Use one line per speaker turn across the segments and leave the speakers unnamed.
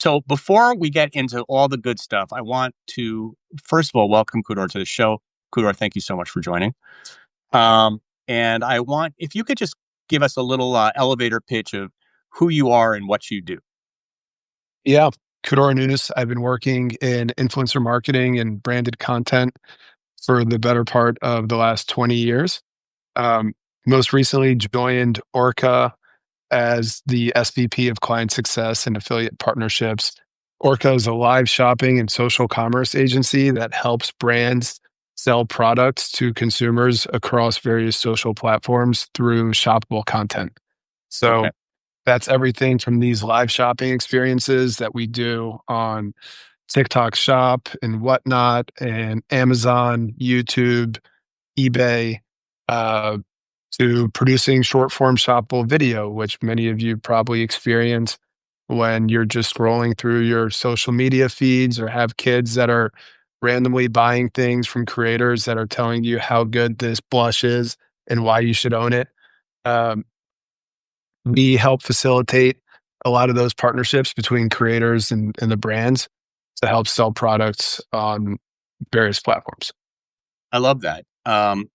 So before we get into all the good stuff, I want to first of all welcome Khudor to the show. Khudor, thank you so much for joining. Um, and I want if you could just give us a little elevator pitch of who you are and what you do.
Yeah, Khudor Annous. I've been working in influencer marketing and branded content for the better part of the last 20 years. Um, Most recently joined Orca as the SVP of Client Success and Affiliate Partnerships. Orca is a live shopping and social commerce agency that helps brands sell products to consumers across various social platforms through shoppable content. So
Okay.
that's everything from these live shopping experiences that we do on TikTok Shop and whatnot, and Amazon, YouTube, eBay, uh, to producing short form shoppable video, which many of you probably experience when you're just scrolling through your social media feeds or have kids that are randomly buying things from creators that are telling you how good this blush is and why you should own it. Um, we help facilitate a lot of those partnerships between creators and the brands to help sell products on various platforms.
I love that.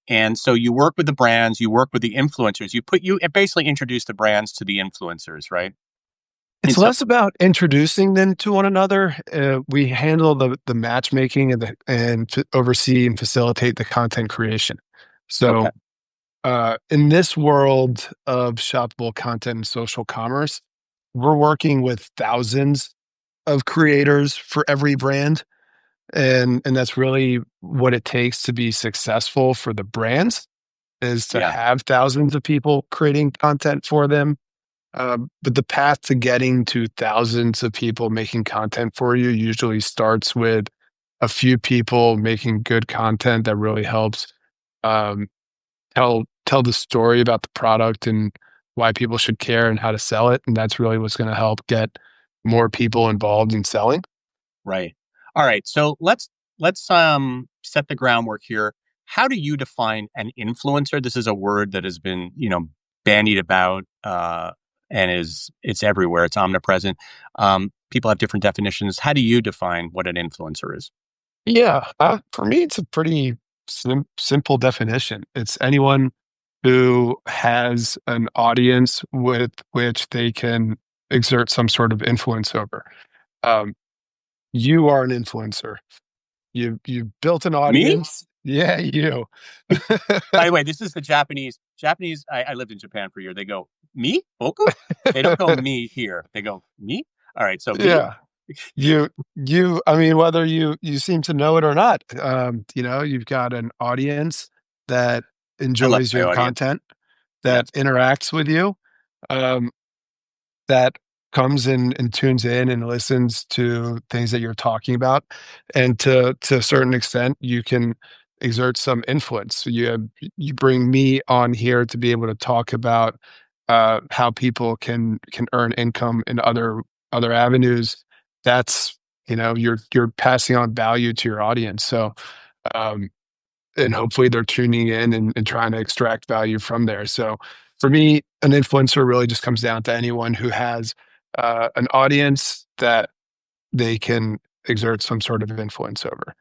And so you work with the brands, you work with the influencers. You basically introduce the brands to the influencers, right?
It's
And so
less about introducing them to one another. We handle the matchmaking and oversee and facilitate the content creation.
okay,
So, in this world of shoppable content and social commerce, we're working with thousands of creators for every brand. And that's really what it takes to be successful for the brands is to
yeah,
have thousands of people creating content for them. But the path to getting to thousands of people making content for you usually starts with a few people making good content that really helps um, tell the story about the product and why people should care and how to sell it. And that's really what's going to help get more people involved in selling.
right. All right. So let's set the groundwork here. How do you define an influencer? This is a word that has been, bandied about and it's everywhere. It's omnipresent. People have different definitions. How do you define what an influencer is?
Yeah, for me, it's a pretty simple definition. It's anyone who has an audience with which they can exert some sort of influence over. Um, you are an influencer. You built an
Me?
audience. Yeah, you.
By the way, this is the Japanese. Japanese. I lived in Japan for a year. They go me, boku. They don't go me here. They go me. All right. So me.
Yeah. I mean, whether you seem to know it or not, you've got an audience that
I love
enjoys
my
your
audience.
content, that
Yes.
interacts with you, um, that comes in and tunes in and listens to things that you're talking about. And to a certain extent, you can exert some influence. You bring me on here to be able to talk about how people can earn income in other avenues. That's you're passing on value to your audience. So um, and hopefully they're tuning in and trying to extract value from there. So for me, an influencer really just comes down to anyone who has an audience that they can exert some sort of influence over.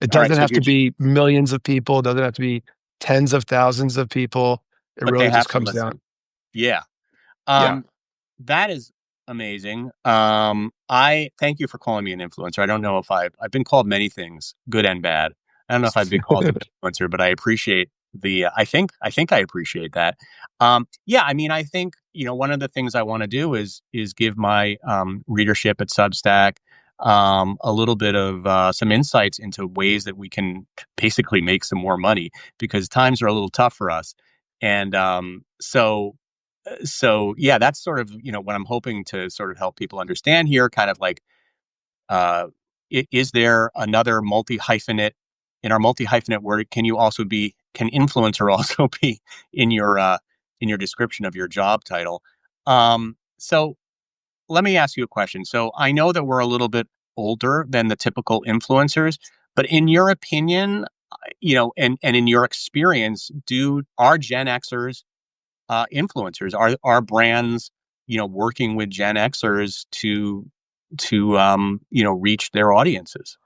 It
All right.
doesn't
So
have to
here's,
be millions of people. It doesn't have to be tens of thousands of people. It
but they
really just
have to
comes down.
listen. Yeah.
Yeah.
Um, that is amazing. I thank you for calling me an influencer. I don't know if I've been called many things, good and bad. I don't know if I've been called an influencer, but I appreciate I think I appreciate that. Yeah, I mean, I think one of the things I want to do is give my readership at Substack a little bit of some insights into ways that we can basically make some more money because times are a little tough for us, and so yeah, that's sort of what I'm hoping to sort of help people understand here. Kind of like, uh, is there another multi hyphenate in our multi hyphenate word? Can influencer also be in your description of your job title? So let me ask you a question. So I know that we're a little bit older than the typical influencers, but in your opinion, and in your experience, are Gen Xers influencers? Are brands, working with Gen Xers to reach their audiences.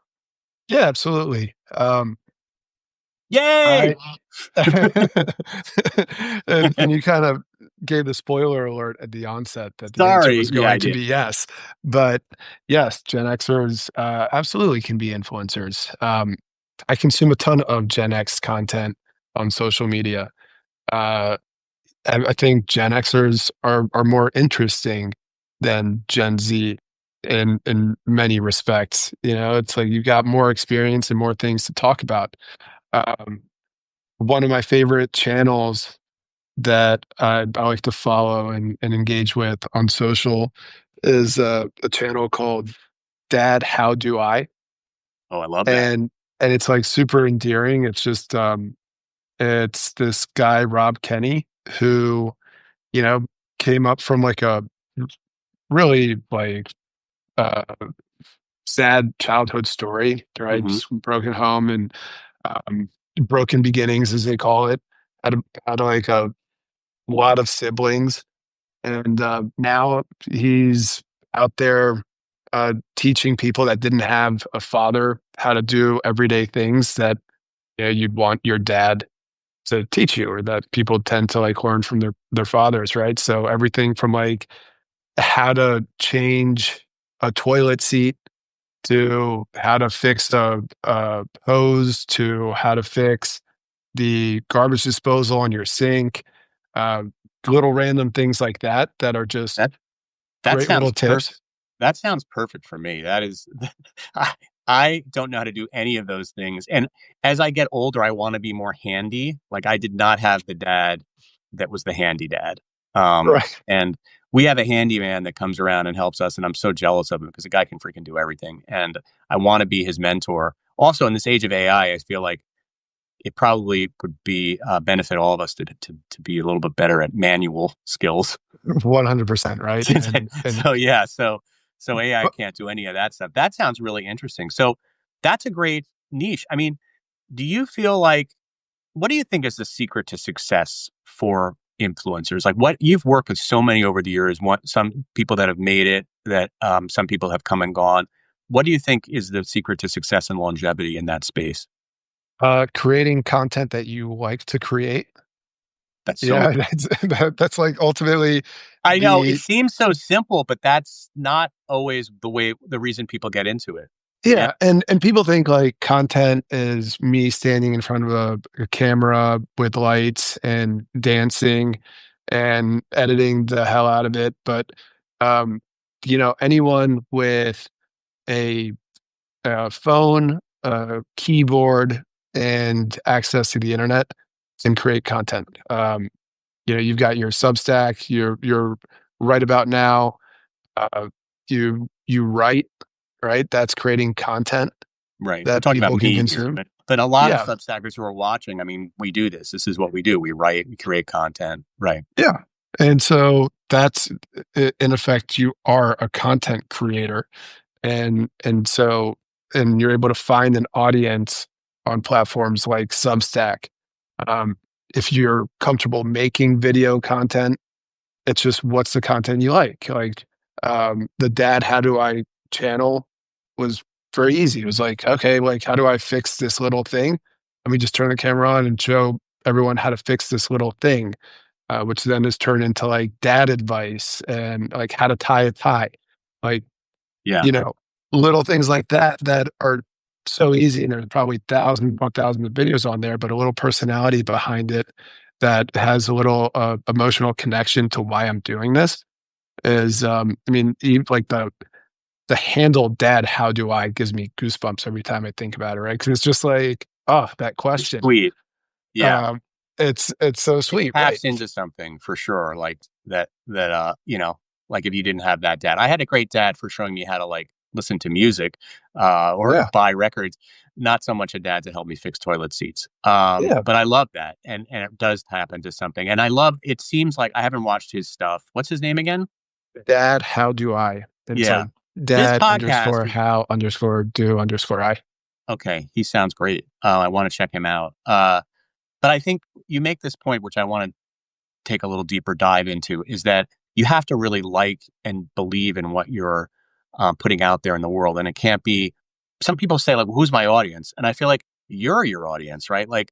Yeah, absolutely.
Yay!
I and you kind of gave the spoiler alert at the onset that the answer
Sorry,
was
yeah, I
going to
did.
be yes. But yes, Gen Xers absolutely can be influencers. I consume a ton of Gen X content on social media. Uh, I think Gen Xers are more interesting than Gen Z in many respects. You know, it's like you've got more experience and more things to talk about. Um, One of my favorite channels that I like to follow and engage with on social is a channel called Dad, How Do I?
Oh, I love that.
And it's like super endearing. It's just it's this guy, Rob Kenny, who, you know, came up from like a really like uh sad childhood story, right?
Hmm.
Just broken home and um broken beginnings as they call it. Had, had like a lot of siblings. And now he's out there teaching people that didn't have a father how to do everyday things that, you know, you'd want your dad to teach you, or that people tend to like learn from their fathers, right? So everything from like how to change a toilet seat to how to fix a hose to how to fix the garbage disposal on your sink, uh, little random things like that that are just
That that
great little
sounds perfect.
tips.
That sounds perfect for me. That is, I, I don't know how to do any of those things. And as I get older, I want to be more handy. Like I did not have the dad that was the handy dad.
Right.
And we have a handyman that comes around and helps us, and I'm so jealous of him because the guy can freaking do everything. And I want to be his mentor. Also, in this age of AI, I feel like it probably would be benefit all of us to be a little bit better at manual skills.
100%, right? And
So yeah, so AI
but
can't do any of that stuff. That sounds really interesting. So that's a great niche. I mean, do you feel like what do you think is the secret to success for influencers? Like what you've worked with so many over the years, some people that have made it, that some people have come and gone. What do you think is the secret to success and longevity in that space?
creating content that you like to create.
That's so
Yeah, that's like ultimately
I know it
the
seems so simple, but that's not always the reason people get into it. Yeah.
yeah, and people think like content is me standing in front of a camera with lights and dancing and editing the hell out of it, but um, you know, anyone with a phone, a keyboard, and access to the internet can create content. You know, you've got your Substack, your right about now. You write, right? That's creating content
Right. We're
that
talking about
people can
me here,
consume.
but a lot of
Yeah,
Substackers who are watching, I mean, we do this. This is what we do. We write, we create content. Right.
yeah. And so that's in effect, you are a content creator, and so and you're able to find an audience on platforms like Substack. Um, if you're comfortable making video content, it's just what's the content you like. Like the Dad How Do I channel was very easy. It was like, okay, like how do I fix this little thing? Let me just turn the camera on and show everyone how to fix this little thing, which then is turned into like dad advice and like how to tie a tie. Like,
Yeah.
you know, little things like that that are so easy. And there's probably thousands upon thousands of videos on there, but a little personality behind it that has a little emotional connection to why I'm doing this is, I mean, like the handle "Dad, how do I?" gives me goosebumps every time I think about it, right? Because it's just like, oh, that
It's
question.
sweet. Yeah.
Um, it's so
It
sweet, right?
taps into something for sure. Like like if you didn't have that dad. I had a great dad for showing me how to like listen to music or
Yeah,
buy records. Not so much a dad to help me fix toilet seats.
yeah.
But I love that. And it does tap into something. And I love it seems like I haven't watched his stuff. What's his name again?
Dad, how do I? And it's
Yeah.
like
His
dad
podcast
underscore
is
how underscore do underscore I.
okay. He sounds great. I want to check him out. But I think you make this point, which I want to take a little deeper dive into, is that you have to really like and believe in what you're putting out there in the world. And it can't be, some people say like, well, who's my audience? And I feel like you're your audience, right? Like,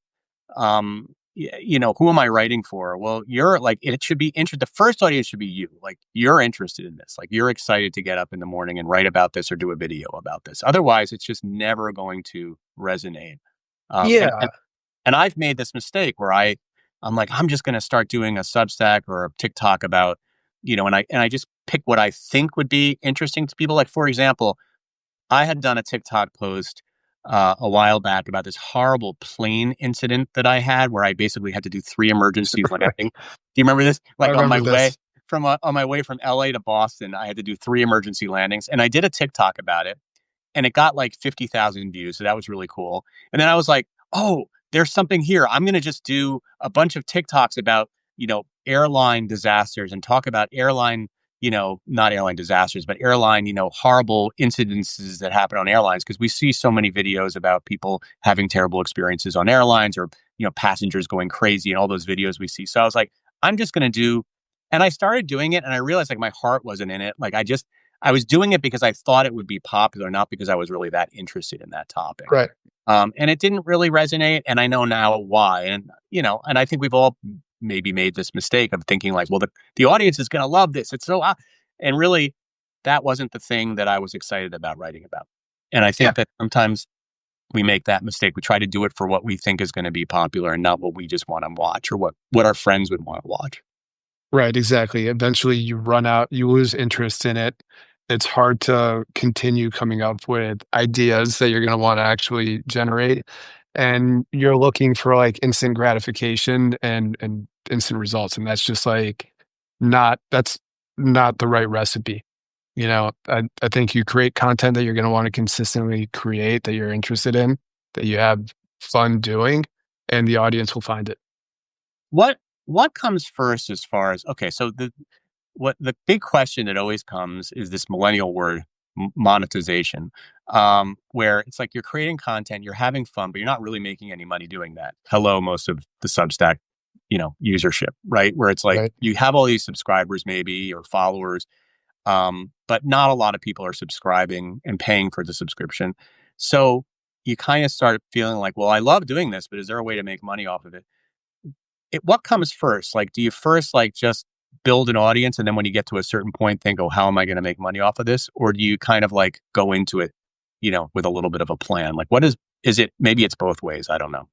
who am I writing for? Well, you're like, it should be interested. The first audience should be you. Like, you're interested in this. Like, you're excited to get up in the morning and write about this or do a video about this. Otherwise, it's just never going to resonate. Um, and,
Yeah,
and, and I've made this mistake where I'm like, I'm just going to start doing a Substack or a TikTok about, and I just pick what I think would be interesting to people. Like, for example, I had done a TikTok post a while back about this horrible plane incident that I had, where I basically had to do three emergency
right.
landings. Do you remember this?
I
Like
remember this.
on my way from LA to Boston, I had to do three emergency landings, and I did a TikTok about it, and it got like 50,000 views. So that was really cool. And then I was like, oh, there's something here. I'm going to just do a bunch of TikToks about, airline disasters and talk about airline, not airline disasters, but airline, horrible incidences that happen on airlines. Cause we see so many videos about people having terrible experiences on airlines or, passengers going crazy and all those videos we see. So I was like, I'm just going to do, and I started doing it and I realized like my heart wasn't in it. Like I was doing it because I thought it would be popular, not because I was really that interested in that topic.
Right.
And it didn't really resonate. And I know now why. And I think we've all maybe made this mistake of thinking like, well, the audience is going to love this. It's so, and really that wasn't the thing that I was excited about writing about. And I
Yeah.
think that sometimes we make that mistake. We try to do it for what we think is going to be popular and not what we just want to watch or what our friends would want to watch.
Right, exactly. Eventually, you run out, you lose interest in it. It's hard to continue coming up with ideas that you're going to want to actually generate. And you're looking for like instant gratification and instant results. And that's just like that's not the right recipe. I think you create content that you're going to want to consistently create, that you're interested in, that you have fun doing, and the audience will find it.
What what comes first as far as, okay, so the big question that always comes is this millennial word, monetization, where it's like you're creating content, you're having fun, but you're not really making any money doing that. Hello, most of the Substack, usership, right? Where it's like
Right.
you have all these subscribers maybe or followers, but not a lot of people are subscribing and paying for the subscription. So you kind of start feeling like, well, I love doing this, but is there a way to make money off of it? What comes first? Like, do you first like just build an audience and then when you get to a certain point think, oh, how am I going to make money off of this? Or do you kind of like go into it, with a little bit of a plan? Like, is it, maybe it's both ways. I don't know.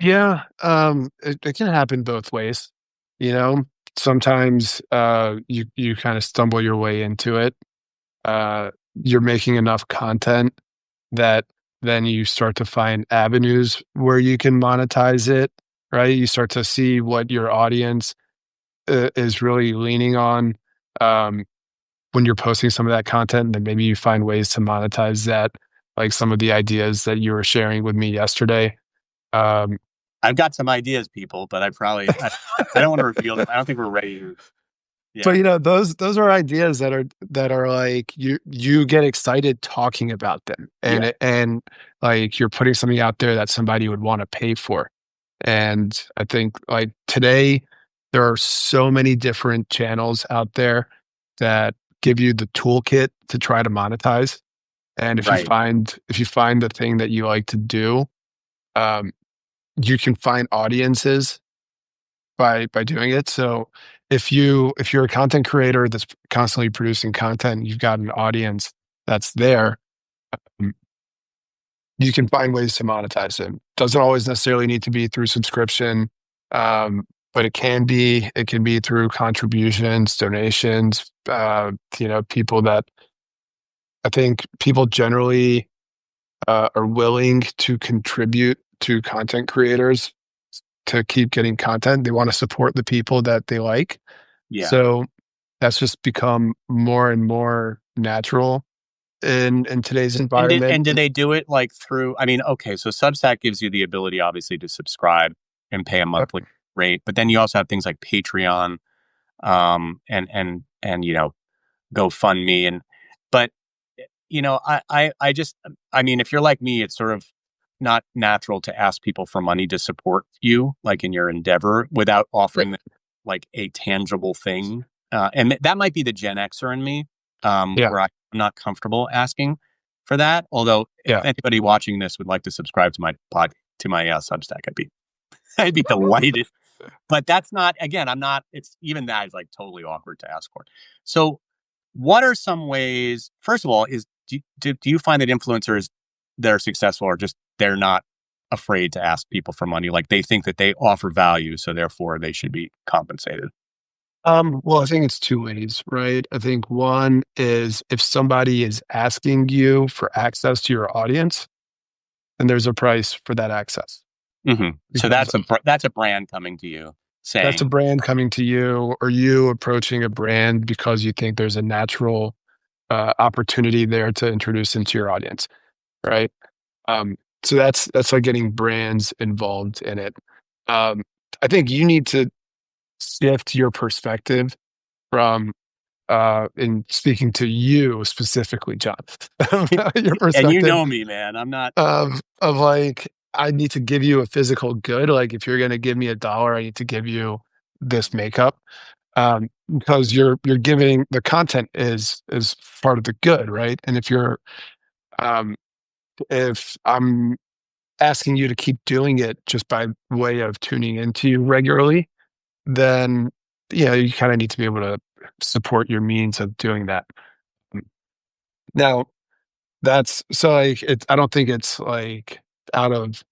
Yeah, it can happen both ways. You know, sometimes you kind of stumble your way into it. You're making enough content that then you start to find avenues where you can monetize it, right? You start to see what your audience is really leaning on um, when you're posting some of that content. And then maybe you find ways to monetize that, like some of the ideas that you were sharing with me yesterday. Um,
I've got some ideas, people, but I don't want to reveal them. I don't think we're ready to.
But,
Yeah.
those are ideas that are like you get excited talking about them, and
Yeah.
like, you're putting something out there that somebody would wanna pay for. And I think, like, today, there are so many different channels out there that give you the toolkit to try to monetize, and
Right.
if you find the thing that you like to do, um, you can find audiences by doing it. So if you're a content creator that's constantly producing content, you've got an audience that's there, mm, you can find ways to monetize it. Doesn't always necessarily need to be through subscription, but it can be through contributions, donations, people that I think people generally are willing to contribute to content creators to keep getting content. They want to support the people that they like.
Yeah.
So that's just become more and more natural in today's
And
environment.
do they do it like through, I mean, okay, so Substack gives you the ability obviously to subscribe and pay a
Yep.
monthly rate, but then you also have things like Patreon, and GoFundMe but I just, I mean, if you're like me, it's sort of not natural to ask people for money to support you, like in your endeavor, without
Right.
offering them like a tangible thing. And that might be the Gen Xer in me.
Yeah.
where I'm not comfortable asking for that. Although, if
Yeah.
anybody watching this would like to subscribe to my Substack, I'd be delighted. But that's not, again, I'm not. It's even that is like totally awkward to ask for. So, what are some ways? First of all, do you find that influencers that are successful are just they're not afraid to ask people for money? Like they think that they offer value, so therefore they should be compensated.
Well, I think it's two ways, right? I think one is if somebody is asking you for access to your audience, then there's a price for that access
So
because
that's a brand coming to you
that's a
saying,
brand coming to you or you approaching a brand because you think there's a natural opportunity there to introduce into your audience, right? So that's like getting brands involved in it. Um, I think you need to shift your perspective from in speaking to you specifically, John, your
and you
perspective
know me, man. I'm not.
of like, I need to give you a physical good. Like, if you're going to give me $1, I need to give you this makeup. Because you're giving the content is part of the good, right? And um, if I'm asking you to keep doing it just by way of tuning into you regularly, then you kind of need to be able to support your means of doing that. Now, that's so like it's I don't think it's like out of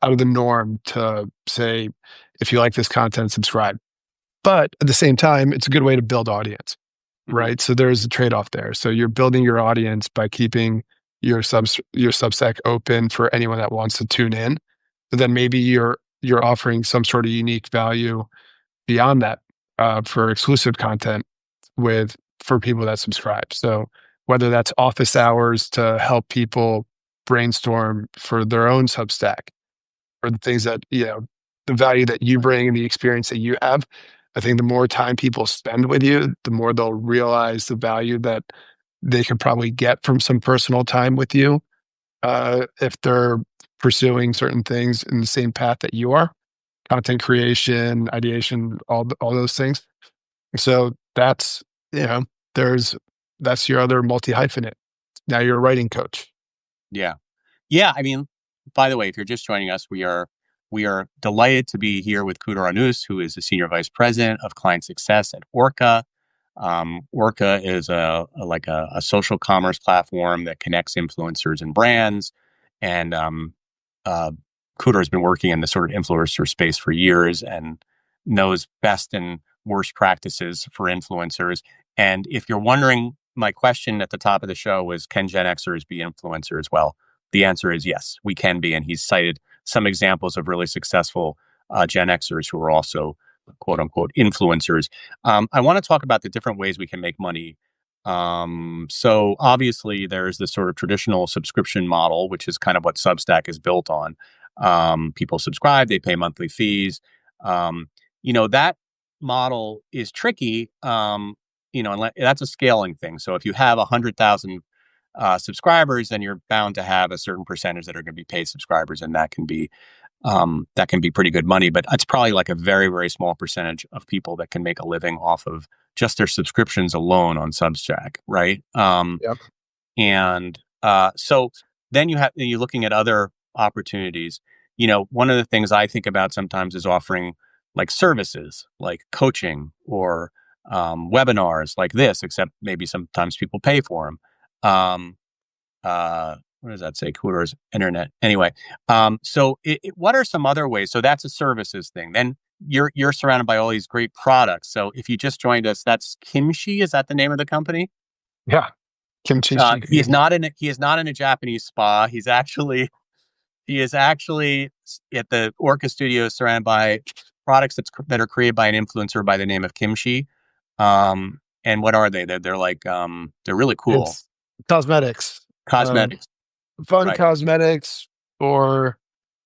out of the norm to say if you like this content, subscribe. But at the same time, it's a good way to build audience,
Mhm.
right? So there's a trade-off there. So you're building your audience by keeping your Substack open for anyone that wants to tune in. But then maybe you're offering some sort of unique value beyond that for exclusive content with for people that subscribe. So whether that's office hours to help people brainstorm for their own Substack or the things that, the value that you bring and the experience that you have, I think the more time people spend with you, the more they'll realize the value that they could probably get from some personal time with you if they're pursuing certain things in the same path that you are, content creation, ideation, all those things. So you know, there's that's your other multi hyphenate. Now you're a writing coach.
Yeah. Yeah, I mean, by the way, if you're just joining us, we are delighted to be here with Khudor Annous, who is the senior vice president of client success at Orca. Orca is a social commerce platform that connects influencers and brands, and uh, Khudor has been working in the sort of influencer space for years and knows best and worst practices for influencers. And if you're wondering, my question at the top of the show was, can Gen Xers be influencers? Well, the answer is yes, we can be. And he's cited some examples of really successful Gen Xers who are also quote unquote influencers. I want to talk about the different ways we can make money. So obviously there's the sort of traditional subscription model, which is kind of what Substack is built on. People subscribe, they pay monthly fees. Um, that model is tricky. And that's a scaling thing. So if you have 100,000 subscribers, then you're bound to have a certain percentage that are going to be paid subscribers, and that can be pretty good money. But it's probably like a very, very small percentage of people that can make a living off of just their subscriptions alone on Substack, right?
Yep.
And so then you're looking at other opportunities. One of the things I think about sometimes is offering like services, like coaching or webinars like this, except maybe sometimes people pay for them. What does that say? Khudor's internet. Anyway, what are some other ways? So that's a services thing. Then you're surrounded by all these great products. So if you just joined us, that's Kimchi. Is that the name of the company?
Yeah. Kimchi Jjigae.
He is not in a Japanese spa. He is actually at the Orca Studio, surrounded by products that are created by an influencer by the name of Kimchi. And what are they? They're like they're really cool
It's cosmetics. Um,
cosmetics,
fun
right?
cosmetics for,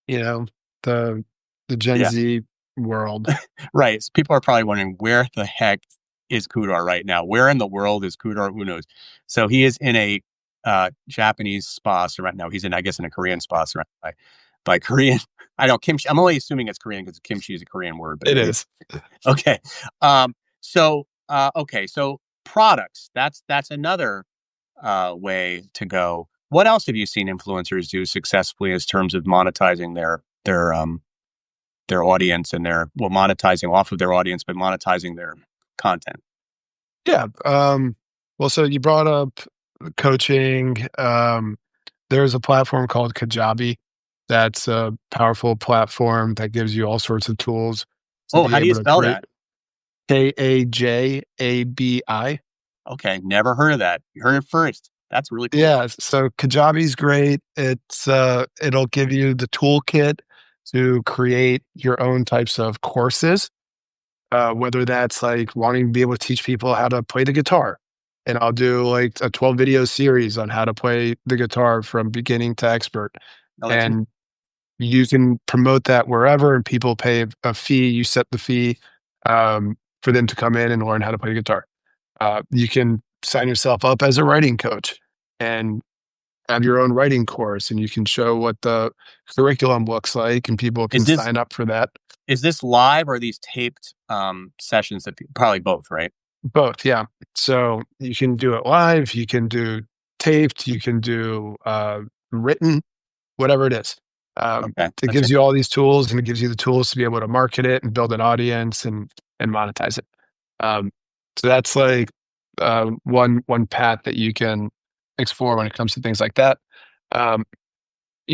you know, the the Gen
Yeah,
Z world.
right. So people are probably wondering where the heck is Khudor right now? Where in the world is Khudor? Who knows? So he is in a Japanese spa surrounded. No, he's in, I guess, in a Korean spa surrounded by Korean. I don't kimchi. I'm only assuming it's Korean because kimchi is a Korean word, but
It
maybe
is.
okay. Um, so okay. So products. That's another way to go. What else have you seen influencers do successfully as terms of monetizing their audience and their well monetizing off of their audience, but monetizing their content?
Yeah. Well, so you brought up coaching. There's a platform called Kajabi. That's a powerful platform that gives you all sorts of tools to
Oh,
be
how do you
able to
spell
create.
that?
Kajabi.
Okay, never heard of that. You heard it first. That's really cool.
Yeah, so Kajabi's great. It'll give you the toolkit to create your own types of courses, whether that's like wanting to be able to teach people how to play the guitar. And I'll do like a 12 video series on how to play the guitar from beginning to expert.
Oh, that's
And you can promote that wherever and people pay a fee. You set the fee for them to come in and learn how to play the guitar. You can sign yourself up as a writing coach and have your own writing course, and you can show what the curriculum looks like, and people
is
can
this
sign up for that.
is this live or are these taped sessions that probably both, right?
Both, yeah. So you can do it live, you can do taped, you can do written, whatever it is.
Okay,
It
that's
gives you all these tools, and it gives you the tools to be able to market it and build an audience and monetize it. Um, so that's like one path that you can explore when it comes to things like that. Um,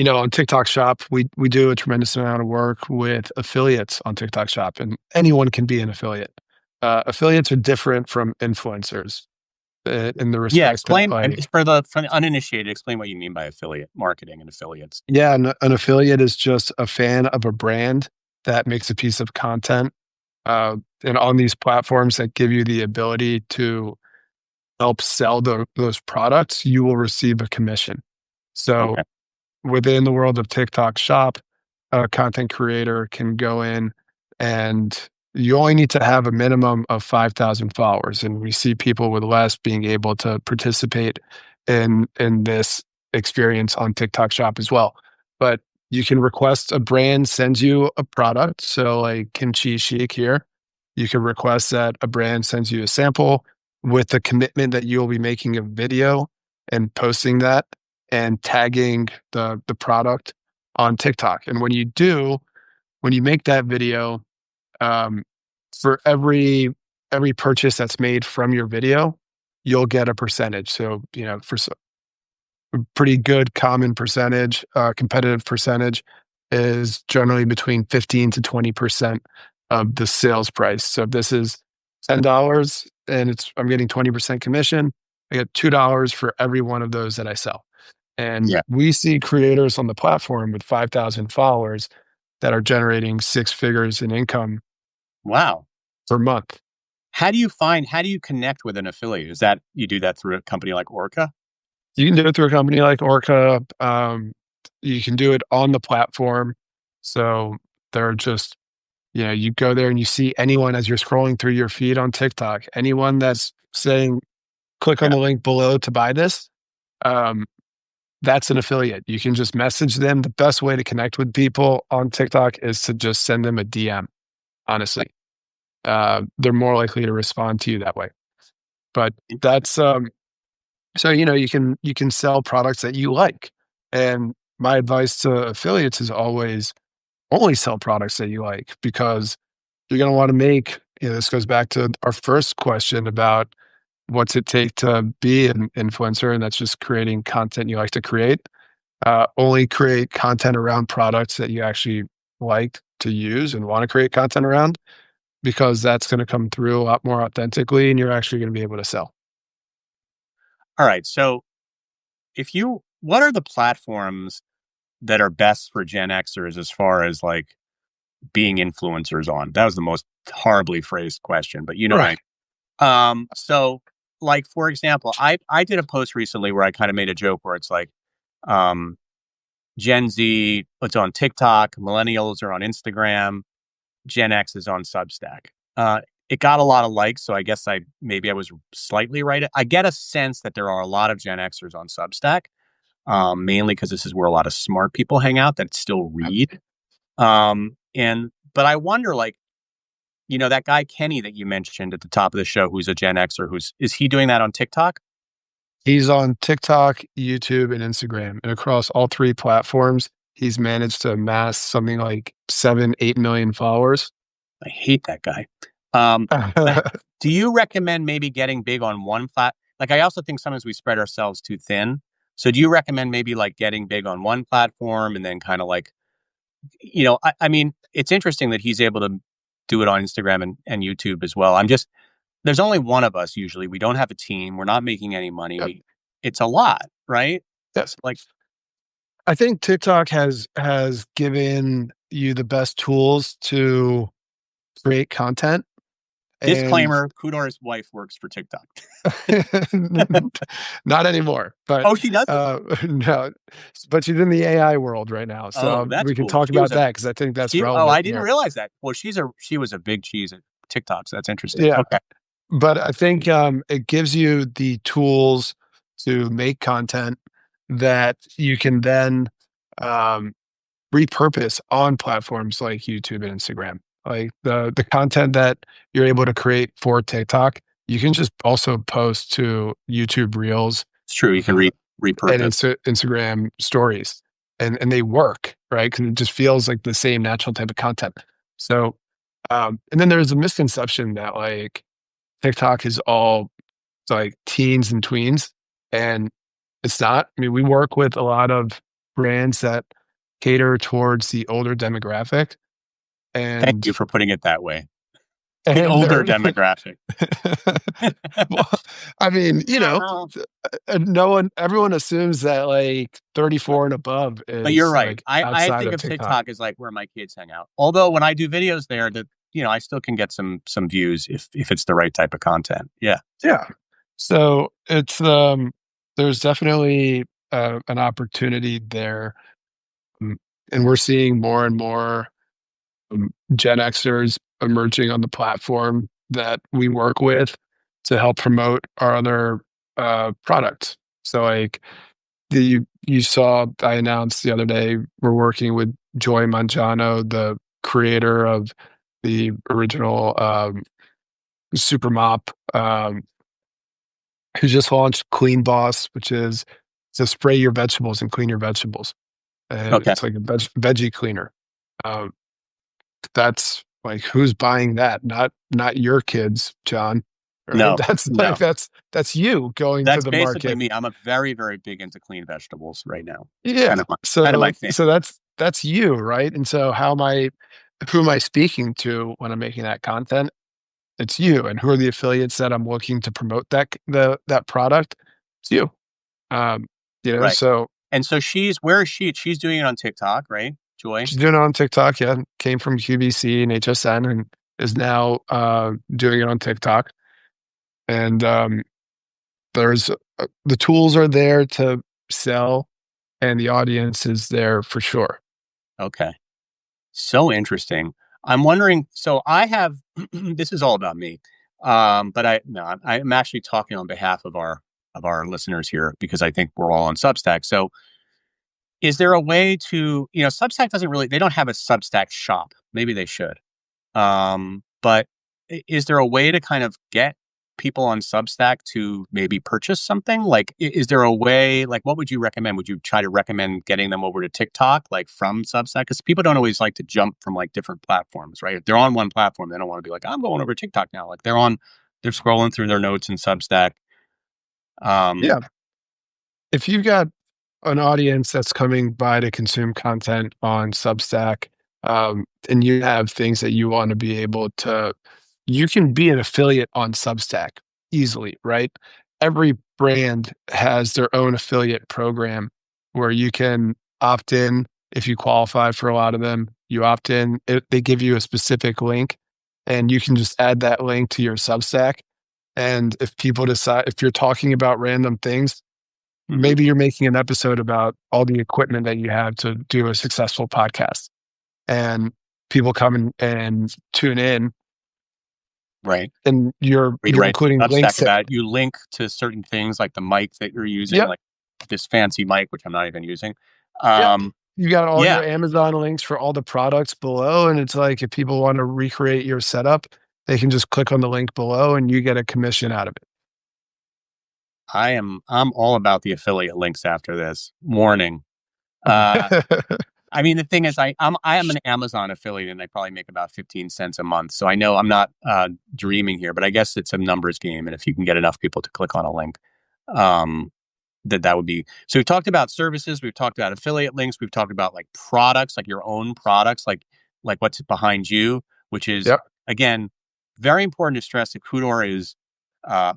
on TikTok Shop, we do a tremendous amount of work with affiliates on TikTok Shop, and anyone can be an affiliate. Affiliates are different from influencers in the
yeah.
respect that,
Explain and
like,
just for the uninitiated. Explain what you mean by affiliate marketing and affiliates.
yeah, an affiliate is just a fan of a brand that makes a piece of content, and on these platforms that give you the ability to help sell those products, you will receive a commission. So
Okay,
within the world of TikTok Shop, a content creator can go in and you only need to have a minimum of 5,000 followers. And we see people with less being able to participate in this experience on TikTok Shop as well. But you can request a brand sends you a product. So like Kimchi Chic here, you can request that a brand sends you a sample with the commitment that you'll be making a video and posting that and tagging the product on TikTok. And when you do, when you make that video, um, for every purchase that's made from your video, you'll get a percentage. So, for a pretty good common percentage, competitive percentage is generally between 15 to 20% of the sales price. So if this is $10 and I'm getting 20% commission, I get $2 for every one of those that I sell. And
yeah.
we see creators on the platform with 5,000 followers that are generating six figures in income
Wow.
per month.
How do you connect with an affiliate? Is that you do that through a company like Orca?
You can do it through a company like Orca. You can do it on the platform. So they're just, you go there and you see anyone as you're scrolling through your feed on TikTok, anyone that's saying, click on
Yeah.
the link below to buy this. Um, that's an affiliate. You can just message them. The best way to connect with people on TikTok is to just send them a DM, honestly. They're more likely to respond to you that way. But that's so you can sell products that you like. And my advice to affiliates is always only sell products that you like because you're going to want to make, this goes back to our first question about what's it take to be an influencer, and that's just creating content you like to create. Only create content around products that you actually like to use and want to create content around because that's going to come through a lot more authentically and you're actually going to be able to sell.
All right. So what are the platforms that are best for Gen Xers as far as like being influencers on? That was the most horribly phrased question, but you know what I
Right.
mean. So like for example, I did a post recently where I kind of made a joke where it's like, um, Gen Z, it's on TikTok, millennials are on Instagram, Gen X is on Substack. It got a lot of likes, so I guess I was slightly right. I get a sense that there are a lot of Gen Xers on Substack, mainly because this is where a lot of smart people hang out that still read. And but I wonder, like, that guy Kenny that you mentioned at the top of the show, who's a Gen Xer, is he doing that on TikTok?
He's on TikTok, YouTube, and Instagram, and across all 3 platforms, he's managed to amass something like 7, 8 million followers.
I hate that guy. Um, do you recommend maybe getting big on one Like, I also think sometimes we spread ourselves too thin. So do you recommend maybe like getting big on one platform and then kind of like, I mean, it's interesting that he's able to do it on Instagram and YouTube as well. There's only one of us usually. We don't have a team. We're not making any
Yep.
money. It's a lot, right?
Yes.
Like,
I think TikTok has given you the best tools to create content, and
disclaimer, Khudor's wife works for TikTok.
not anymore, but,
Oh, she doesn't?
no, but she's in the AI world right now,
Oh,
so
that's
we can
cool.
talk about that because I think that's
I
relevant
didn't
here.
realize that. Well, she was a big cheese at TikTok, so that's interesting.
Yeah,
Okay.
but I think, it gives you the tools to make content that you can then, um, repurpose on platforms like YouTube and Instagram. Like, the content that you're able to create for TikTok, you can just also post to YouTube Reels,
It's true. You can
and
repurpose.
Instagram Stories, and they work, right? Because it just feels like the same natural type of content. So, and then there's a misconception that, like, TikTok is all, like, teens and tweens, and it's not. I mean, we work with a lot of brands that cater towards the older demographic,
Thank
and
you for putting it that way. The
and
older
they're
demographic.
well, I mean, no one everyone assumes that, like, 34 and above
But you're
is,
right.
like,
I
outside
think
of
of
TikTok.
TikTok as like where my kids hang out. Although when I do videos there, I still can get some views if it's the right type of content. Yeah.
Yeah. So, there's definitely, an opportunity there, mm, and we're seeing more and more, Gen Xers emerging on the platform that we work with to help promote our other, products. So, like, you saw I announced the other day, we're working with Joy Manganiello, the creator of the original, Super Mop, who just launched Clean Boss, which is to spray your vegetables and clean your vegetables. And
Okay.
it's like a veggie cleaner. Um, that's like, who's buying that? Not your kids, John. Right?
No,
That's like
no.
that's you going to
That's
the
basically
market.
me. I'm a very, very big into clean vegetables right now. It's
Yeah.
kind of my thing.
So that's you, right? And so who am I speaking to when I'm making that content? It's you. And who are the affiliates that I'm looking to promote that product? It's you. Um,
Right.
so
And so where is she? She's doing it on TikTok, right? Joy.
she's doing it on TikTok, yeah, came from QVC and HSN and is now, doing it on TikTok, and, there's, the tools are there to sell, and the audience is there for sure.
Okay. So interesting. I'm wondering, so I have this is all about me. But I'm actually talking on behalf of our listeners here because I think we're all on Substack. So is there a way to, Substack doesn't really they don't have a Substack shop. Maybe they should. But is there a way to kind of get people on Substack to maybe purchase something? Like, is there a way, like, what would you recommend? Would you try to recommend getting them over to TikTok, like from Substack? Because people don't always like to jump from like different platforms, right? If they're on one platform, they don't want to be like, I'm going over to TikTok now. Like they're scrolling through their notes in Substack. Um,
Yeah. If you've got an audience that's coming by to consume content on Substack, and you have things that you wanna be able to you can be an affiliate on Substack easily, right? Every brand has their own affiliate program where you can opt in if you qualify for a lot of them. You opt in, they give you a specific link, and you can just add that link to your Substack. And if people decide, if you're talking about random things,
mhm,
maybe you're making an episode about all the equipment that you have to do a successful podcast, and people come and tune in,
right.
and
Read
you're
right
including
Substack
links to
about it. You link to certain things like the mic that you're using,
yep,
like this fancy mic, which I'm not even using.
yep.
Um,
you got all your
Yeah,
Amazon links for all the products below, and it's like if people want to recreate your setup, they can just click on the link below and you get a commission out of
I'm all about the affiliate links after this. Warning. Uh,
it.
I mean, the thing is, I am an Amazon affiliate, and I probably make about 15 cents a month. So I know I'm not dreaming here, but I guess it's a numbers game, and if you can get enough people to click on a link, um, that would be. So we've talked about services, we've talked about affiliate links, we've talked about like products, like your own products, like what's behind you, which is
Yep.
again very important to stress that Kudor uh,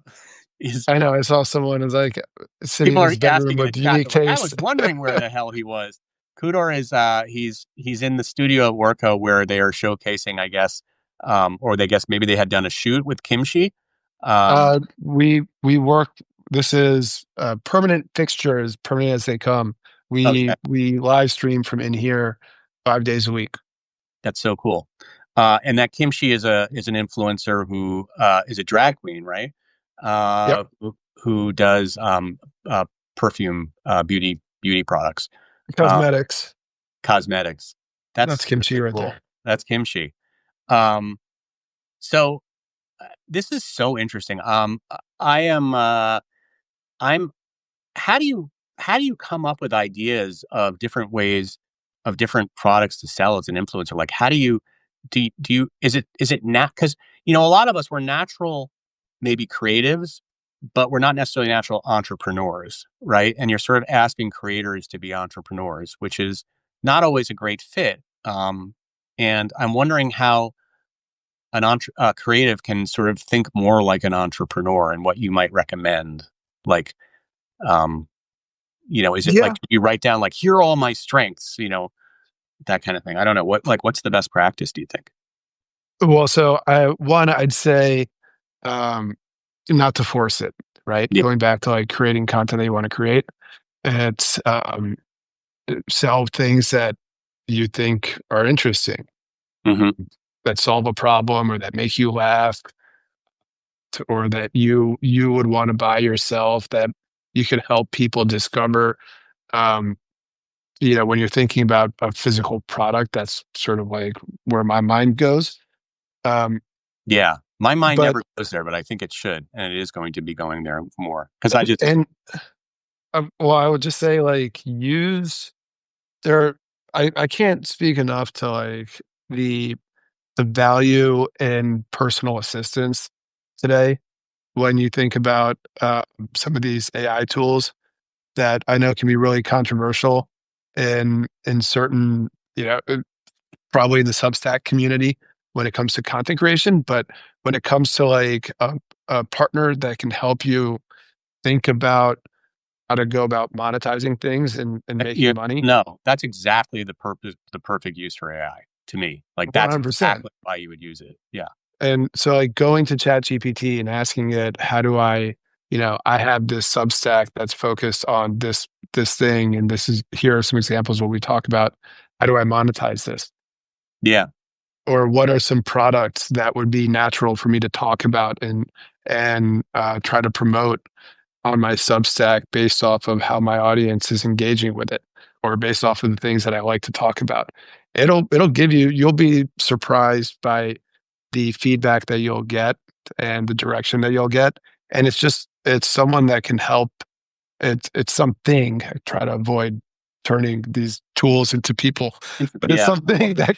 is
I know. I saw someone was like sitting
people
in
are
his bedroom
asking in the
with
chat.
unique
They're like, I was
taste.
wondering where the hell he was. Kudor is he's in the studio at Worko where they are showcasing, I guess, or they guess maybe they had done a shoot with Kimchi.
We work. This is permanent fixtures, permanent as they come.
Okay,
We live stream from in here 5 days a week.
that's so cool. And that Kimchi is an influencer who is a drag queen, right?
Yep.
Who does perfume beauty products, uh,
Cosmetics.
cosmetics.
That's
That's
kimchi
really
right
cool.
there.
That's Kimchi. Um, so this is so interesting. I am. I'm. How do you come up with ideas of different ways of different products to sell as an influencer? Like, how do you is it not because a lot of us we're natural, maybe creatives, but we're not necessarily natural entrepreneurs, right? And you're sort of asking creators to be entrepreneurs, which is not always a great fit. And I'm wondering how creative can sort of think more like an entrepreneur and what you might recommend. Like, um, is it like
Yeah.
you write down like here are all my strengths, that kind of thing. I don't know what's the best practice. Do you think?
Well, so I'd say um, not to force it. Right.
Yeah.
Going back to like creating content that you want to create. It's sell things that you think are interesting,
Hmm.
that solve a problem, or that make you laugh, or that you would want to buy yourself. That you could help people discover. Um, when you're thinking about a physical product, that's sort of like where my mind goes. Um,
Yeah. My mind
but
never goes there, but I think it should, and it is going to be going there more because I just
and well, I would just say like use there. I can't speak enough to like the the value in personal assistance today when you think about some of these AI tools that I know can be really controversial in certain, probably in the Substack community when it comes to content creation, but when it comes to like a partner that can help you think about how to go about monetizing things and
yeah,
making money,
no, that's exactly the perfect use for AI to me. Like that's
100%.
exactly why you would use it. Yeah.
And so, like, going to ChatGPT and asking it, "How do I, I have this Substack that's focused on this thing, and this is here are some examples what we talk about. How do I monetize this?
Yeah.
Or what are some products that would be natural for me to talk about and try to promote on my Substack based off of how my audience is engaging with it, or based off of the things that I like to talk about?" It'll give you'll be surprised by the feedback that you'll get and the direction that you'll get. And it's someone that can help. It's something. I try to avoid turning these tools into people, but it's
Yeah.
something that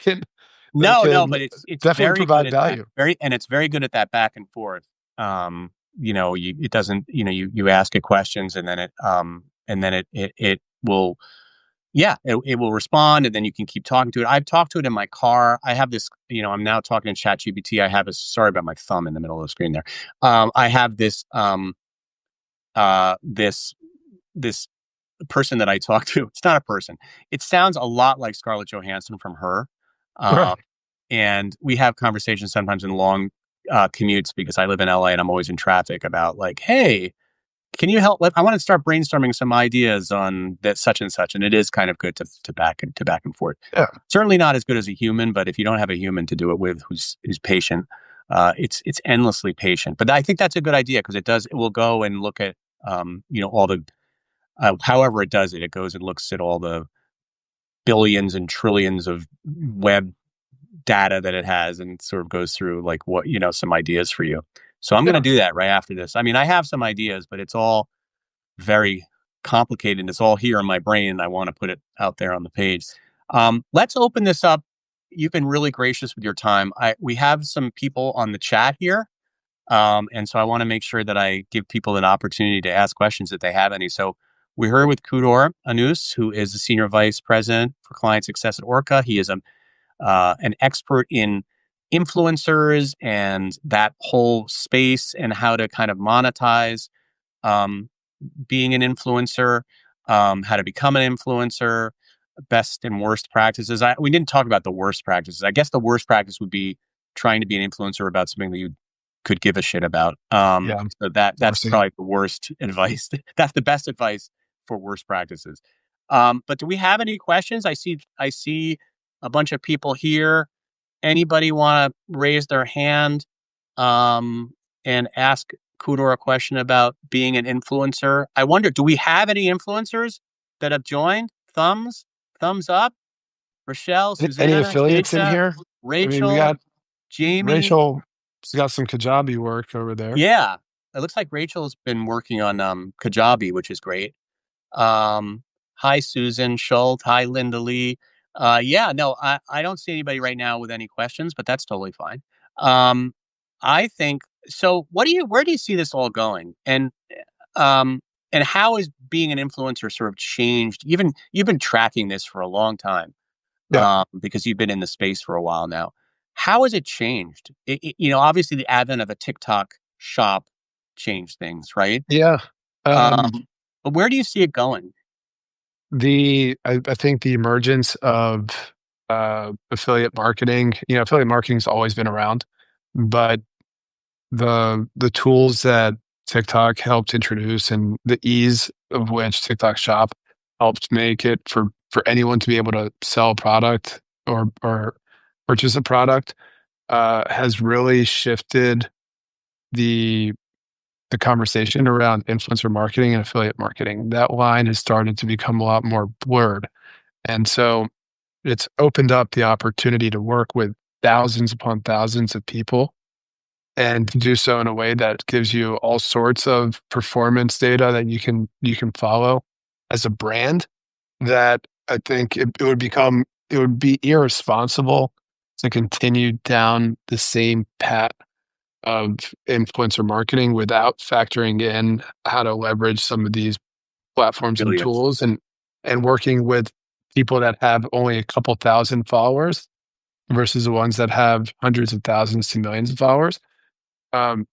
No, no,
can
but it's
definitely
very good
provide
at that.
value.
It's very good at that back and forth. It doesn't, you ask it questions and then it will, yeah, it will respond and then you can keep talking to it. I've talked to it in my car. I have this, I'm now talking to ChatGPT. I have a, sorry about my thumb in the middle of the screen there. I have this, this person that I talk to. It's not a person. It sounds a lot like Scarlett Johansson from Her. Um,
Right.
and we have conversations sometimes in long commutes because I live in LA and I'm always in traffic about like, hey, can you help? I want to start brainstorming some ideas on that such and such, and it is kind of good to back and forth.
Yeah.
Certainly not as good as a human, but if you don't have a human to do it with who's patient, it's endlessly patient. But I think that's a good idea because it will go and look at all the however it does it. It goes and looks at all the billions and trillions of web data that it has, and sort of goes through like what, some ideas for you. So I'm going to
Yeah.
do that right after this. I mean, I have some ideas, but it's all very complicated. It's all here in my brain, and I want to put it out there on the page. Let's open this up. You've been really gracious with your time. We have some people on the chat here, and so I want to make sure that I give people an opportunity to ask questions if they have any. So we're here with Khudor Annous, who is the Senior Vice President for Client Success at Orca. He is an expert in influencers and that whole space and how to kind of monetize um, being an influencer, how to become an influencer, best and worst practices. We didn't talk about the worst practices. I guess the worst practice would be trying to be an influencer about something that you could give a shit about.
Yeah.
So that's
Marcy.
probably the worst advice. That's the best advice for worst practices. But do we have any questions? I see a bunch of people here. Anybody want to raise their hand um, and ask Kudor a question about being an influencer? I wonder, do we have any influencers that have joined? Thumbs up. Rochelle,
Any
Susanna,
affiliates in
Keisha,
here? I mean, we
Rachel,
got
Jamie.
Rachel. She's got some Kajabi work over there.
Yeah, it looks like Rachel's been working on Kajabi, which is great. Um, Hi, Susan Schultz. Hi, Linda Lee. Yeah, no, I don't see anybody right now with any questions, but that's totally fine. Um, I think so. Where do you see this all going? Um, and how is being an influencer sort of changed? You've been tracking this for a long time,
Yeah.
because you've been in the space for a while now. How has it changed? Obviously the advent of a TikTok shop changed things, right?
Yeah. Um,
Um, but where do you see it going?
I think the emergence of affiliate marketing, affiliate marketing's always been around, but the tools that TikTok helped introduce and the ease of which TikTok Shop helped make it for anyone to be able to sell a product or purchase a product has really shifted the the conversation around influencer marketing and affiliate marketing. That line has started to become a lot more blurred. And so it's opened up the opportunity to work with thousands upon thousands of people and to do so in a way that gives you all sorts of performance data that you can follow as a brand that I think it would be irresponsible to continue down the same path of influencer marketing without factoring in how to leverage some of these platforms and
Billions.
tools and working with people that have only a couple thousand followers versus the ones that have hundreds of thousands to millions of followers. Um,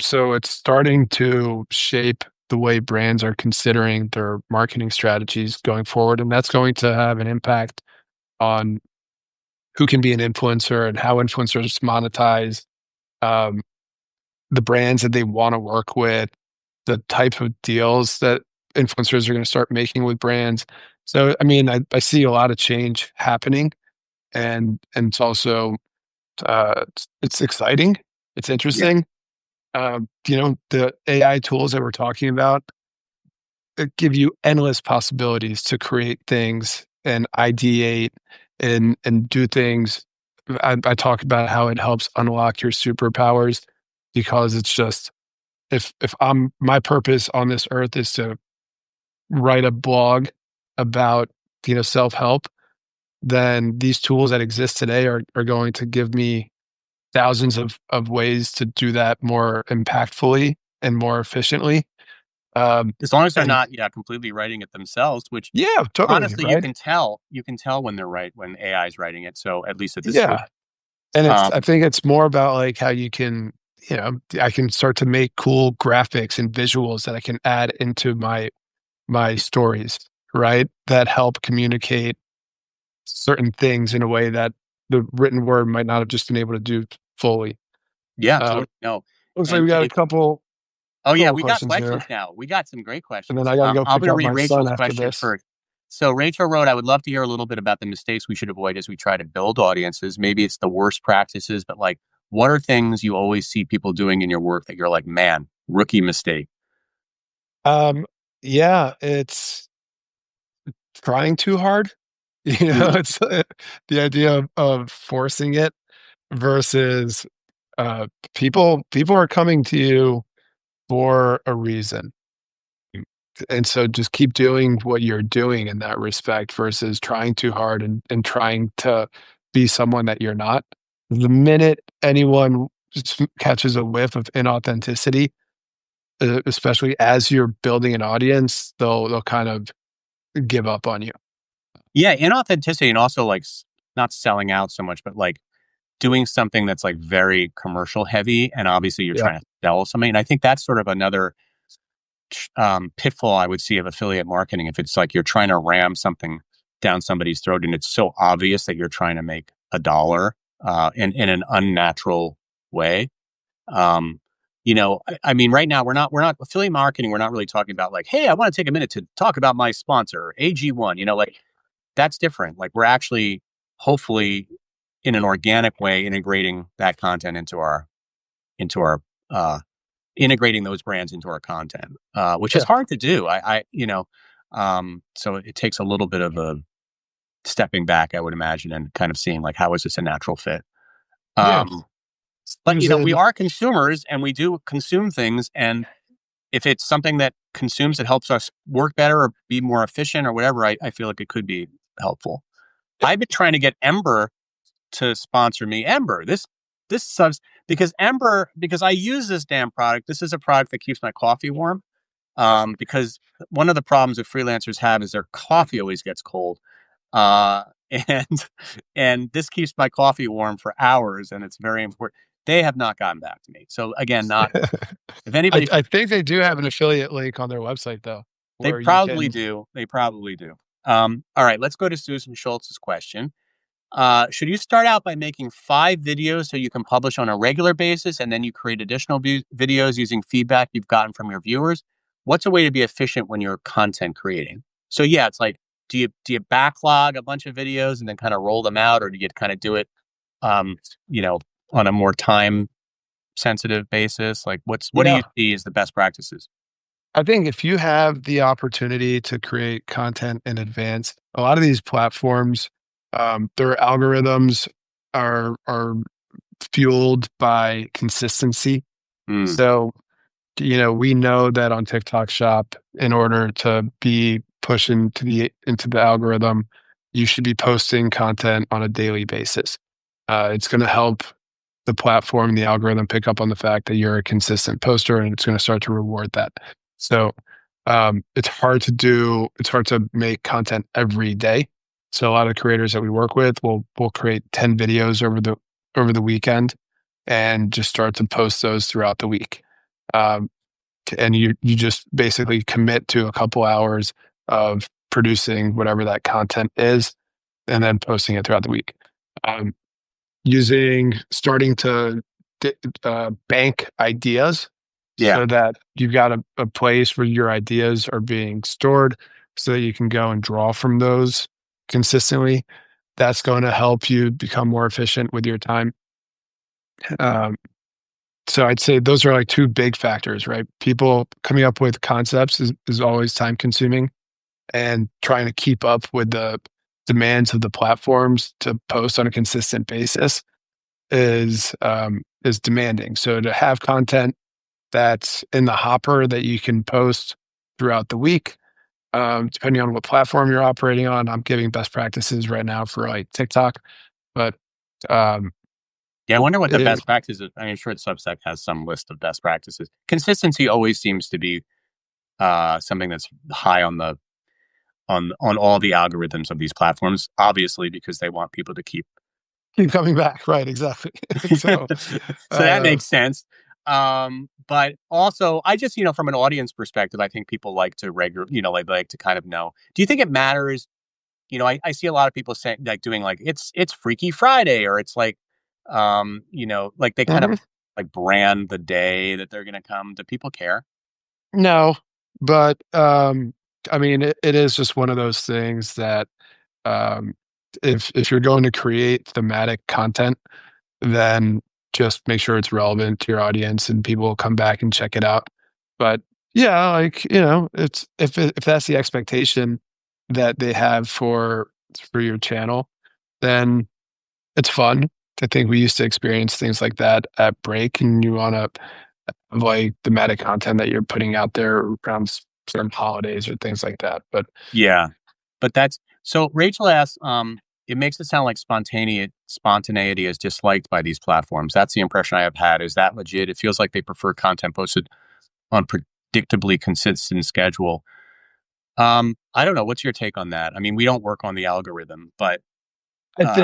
so it's starting to shape the way brands are considering their marketing strategies going forward, and that's going to have an impact on who can be an influencer and how influencers monetize um, the brands that they want to work with, the type of deals that influencers are going to start making with brands. So, I mean, I see a lot of change happening, and it's also it's exciting. It's
Yeah.
interesting. The AI tools that we're talking about give you endless possibilities to create things and ideate and do things. I talk about how it helps unlock your superpowers because it's just if I'm my purpose on this earth is to write a blog about self-help, then these tools that exist today are going to give me thousands of ways to do that more impactfully and more efficiently.
As long as they're
And
not, yeah, completely writing it themselves, which
yeah, totally,
honestly
right?
you can tell when AI is writing it. So at least at this stage.
Yeah. And I
Um,
think it's more about like how you can, I can start to make cool graphics and visuals that I can add into my stories, right? That help communicate certain things in a way that the written word might not have just been able to do fully.
yeah,
Uh,
totally. No.
looks like
And
we got a
it Oh yeah,
couple
we got
questions here,
questions now. We got some great
and then
questions.
I got to go
I'm
pick
going to
up
read
my son
Rachel's
after
question
this.
first. So Rachel wrote, I would love to hear a little bit about the mistakes we should avoid as we try to build audiences. Maybe it's the worst practices, but like, what are things you always see people doing in your work that you're like, man, rookie mistake?
Yeah, it's trying too hard.
Mm.
It's the idea of forcing it versus uh, people are coming to you for a reason. And so just keep doing what you're doing in that respect versus trying too hard and trying to be someone that you're not. The minute anyone catches a whiff of inauthenticity, especially as you're building an audience, they'll kind of give up on you.
Yeah, inauthenticity and also like not selling out so much, but like doing something that's like very commercial heavy, and obviously you're
Yeah.
trying to sell something. And I think that's sort of another pitfall I would see of affiliate marketing. If it's like you're trying to ram something down somebody's throat, and it's so obvious that you're trying to make a dollar in an unnatural way. Um, I mean, right now we're not affiliate marketing. We're not really talking about like, hey, I want to take a minute to talk about my sponsor, AG1. Like that's different. Like we're actually hopefully in an organic way integrating that content into our uh, integrating those brands into our content, which is
Yeah.
hard to do. So it takes a little bit of a stepping back, I would imagine, and kind of seeing like how is this a natural fit.
Yeah.
Um, but we
Using
are consumers and we do consume things, and if it's something that consumes that helps us work better or be more efficient or whatever, I feel like it could be helpful. I've been trying to get Ember to sponsor me. Ember, this subs because I use this damn product. This is a product that keeps my coffee warm. Because one of the problems that freelancers have is their coffee always gets cold. Uh, and and this keeps my coffee warm for hours, and it's very important. They have not gotten back to me. So again, not if
I
anybody,
I think they do have an affiliate link on their website though,
they
where you
probably
can
do. They probably do. All right, let's go to Susan Schultz's question. Should you start out by making 5 videos so you can publish on a regular basis and then you create additional videos using feedback you've gotten from your viewers? What's a way to be efficient when you're content creating? So yeah, it's like, do you backlog a bunch of videos and then kind of roll them out, or do you kind of do it, um, you know, on a more time sensitive basis? Like, what do you
Yeah.
see as the best practices?
I think if you have the opportunity to create content in advance, a lot of these platforms, their algorithms are fueled by consistency.
Mm,
So, we know that on TikTok Shop, in order to be pushed into the algorithm, you should be posting content on a daily basis. It's going to help the platform, the algorithm pick up on the fact that you're a consistent poster, and it's going to start to reward that. So it's hard to make content every day. So a lot of creators that we work with will create 10 videos over the weekend and just start to post those throughout the week. Um, and you just basically commit to a couple hours of producing whatever that content is and then posting it throughout the week. Um, starting to bank ideas
yeah.
so that you've got a place where your ideas are being stored so that you can go and draw from those consistently. That's going to help you become more efficient with your time. Um, so I'd say those are like two big factors, right? People coming up with concepts is always time consuming, and trying to keep up with the demands of the platforms to post on a consistent basis is demanding. So to have content that's in the hopper that you can post throughout the week, depending on what platform you're operating on. I'm giving best practices right now for like TikTok, but um,
Yeah, I wonder what the
it,
best practices. I mean, I'm sure Substack has some list of best practices. Consistency always seems to be something that's high on all the algorithms of these platforms, obviously because they want people to keep.
keep coming back, right? Exactly. So,
So that
uh,
makes sense. But also, I just from an audience perspective, I think people like to like to kind of know. Do you think it matters? I see a lot of people saying like doing like it's Freaky Friday, or it's like like they kind of
mhm.
like brand the day that they're gonna come. Do people care?
No, but I mean, it is just one of those things that um, if you're going to create thematic content, then just make sure it's relevant to your audience and people will come back and check it out. But yeah, like, it's if that's the expectation that they have for for your channel, then it's fun. I think we used to experience things like that at break, and you want to like the meta content that you're putting out there around certain holidays or things like that. But
Yeah. But that's so Rachel asks, it makes it sound like spontaneity is disliked by these platforms. That's the impression I have had. Is that legit? It feels like they prefer content posted on predictably consistent schedule. I don't know. What's your take on that? I mean, we don't work on the algorithm, but uh,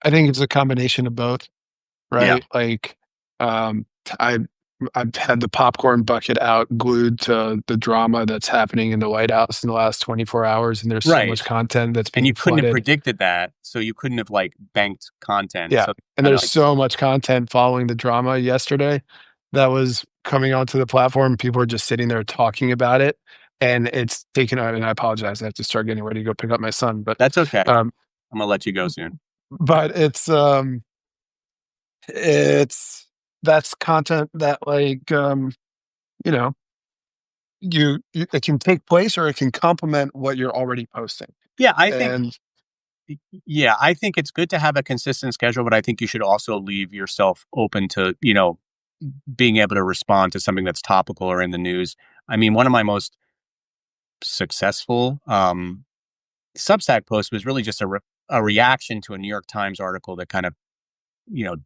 I think it's a combination of both,
yeah,
right? Like, um, I I've had the popcorn bucket out glued to the drama that's happening in the White House in the last 24 hours, and there's so
right.
much content that's
And
being
you couldn't have
flooded.
predicted that, so you couldn't have like banked content.
Yeah,
So
and
kind of
there's
like
so much content following the drama yesterday that was coming onto the platform. People are just sitting there talking about it, and it's taken out. And I apologize, I have to start getting ready to go pick up my son,
that's okay.
um,
I'm gonna let you go soon.
but it's that's content that like you know you it can take place or it can complement what you're already posting.
Yeah, I think
And
Yeah, I think it's good to have a consistent schedule, but I think you should also leave yourself open to, being able to respond to something that's topical or in the news. I mean, one of my most successful Substack posts was really just a reaction to a New York Times article that kind of,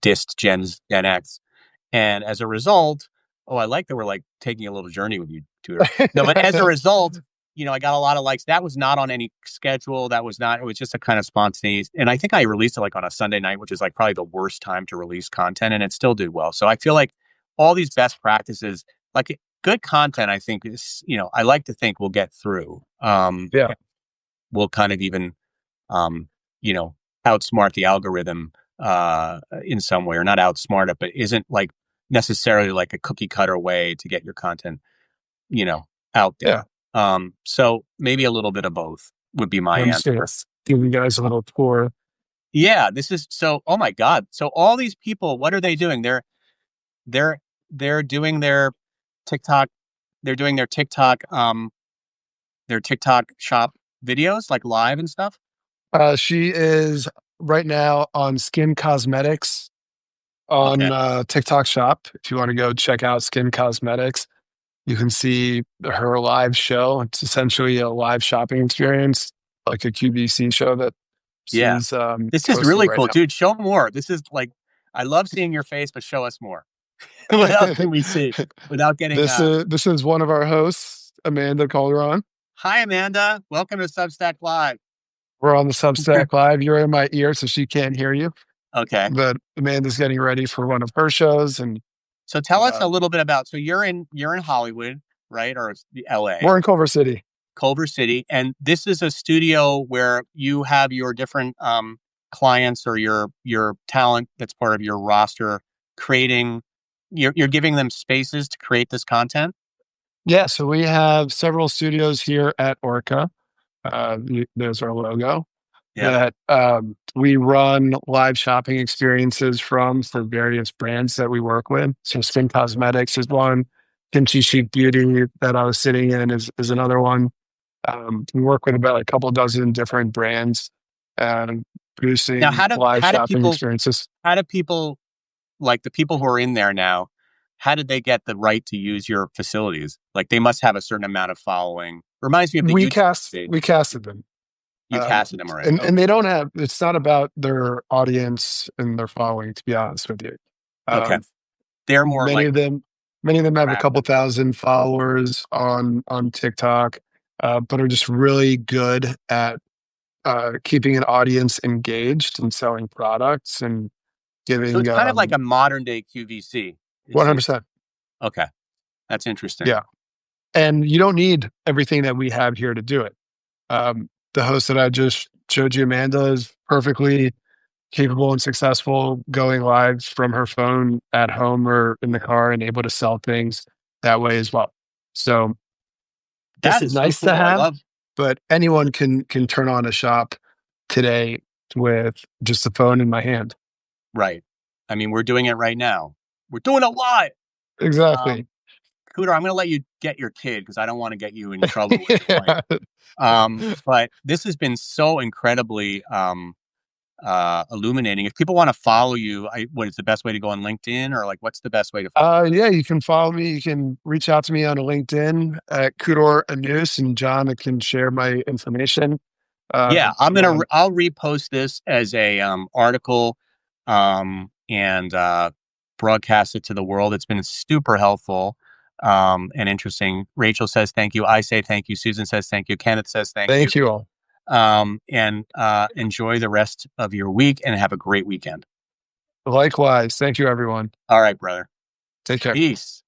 dissed Gen X. And as a result, oh, I like that we're like taking a little journey with you, Tudor. No, but as a result, I got a lot of likes. That was not on any schedule. That was not, it was just a kind of spontaneous. And I think I released it like on a Sunday night, which is like probably the worst time to release content. And it still did well. So I feel like all these best practices, like good content, I think is, I like to think we'll get through.
yeah,
We'll kind of even, um, you know, outsmart the algorithm in some way, or not outsmart it, but isn't like necessarily like a cookie cutter way to get your content, you know, out
yeah.
there. So maybe a little bit of both would be my
I'm just gonna
answer.
give you guys a little tour.
Yeah, this is so. Oh my God! So all these people, what are they doing? They're they're doing their TikTok. They're doing their TikTok shop videos, like live and stuff.
She is right now on Skin Cosmetics on
Okay.
TikTok Shop. If you want to go check out Skin Cosmetics, you can see her live show. It's essentially a live shopping experience, like a QVC show that
Yeah.
she's
This is
posting
really
right
cool,
now.
dude. Show more. This is like, I love seeing your face, but show us more. What else can we see without getting,
This is one of our hosts, Amanda Calderon.
hi, Amanda. Welcome to Substack Live.
We're on the Substack Live. You're in my ear, so she can't hear you.
Okay.
But Amanda's getting ready for one of her shows, and
So tell us a
um,
little bit about, so you're in Hollywood, right? Or LA,
we're in Culver City.
Culver City. And this is a studio where you have your different clients or your talent that's part of your roster creating, you're giving them spaces to create this content.
Yeah, so we have several studios here at Orca. There's our logo
Yeah.
that we run live shopping experiences from for various brands that we work with. So Skin Cosmetics is one. Kimchi Chic Beauty that I was sitting in is another one. We work with about a couple dozen different brands
Now,
producing live shopping experiences.
how do people like the people who are in there now, how did they get the right to use your facilities? Like they must have a certain amount of following. Reminds me of the YouTube stage.
We casted them.
You casted them already.
And
Okay.
they don't have, it's not about their audience and their following, to be honest with you.
Okay.
Um,
They're more
many
like
of them, many of them have a couple
random.
thousand followers on TikTok, but are just really good at keeping an audience engaged and selling products and
So
giving
it's kind of like a modern day QVC. It seems.
100%.
Okay. That's interesting.
Yeah. And you don't need everything that we have here to do it. The host that I just showed you, Amanda, is perfectly capable and successful going live from her phone at home or in the car and able to sell things that way as well. So this
That
is
is so
nice to
cool. I
have,
love
but anyone can turn on a shop today with just the phone in my hand.
right. I mean, we're doing it right now. We're doing it live. Um,
Exactly.
Cooter, I'm going to let you get your kid because I don't want to get you in trouble with your wife.
Yeah.
But this has been so incredibly illuminating. If people want to follow you, what is the best way to go on LinkedIn, or like what's the best way to follow you?
Yeah, you can follow me. You can reach out to me on LinkedIn at Khudor Annous, and John, I can share my information.
Yeah,
If you want.
I'll repost this as a article and broadcast it to the world. It's been super helpful and interesting. Rachel says thank you. I say thank you. Susan says thank you. Kenneth says thank you.
Thank you all.
And enjoy the rest of your week and have a great weekend.
Likewise. Thank you, everyone.
All right, brother.
Take care.
Peace.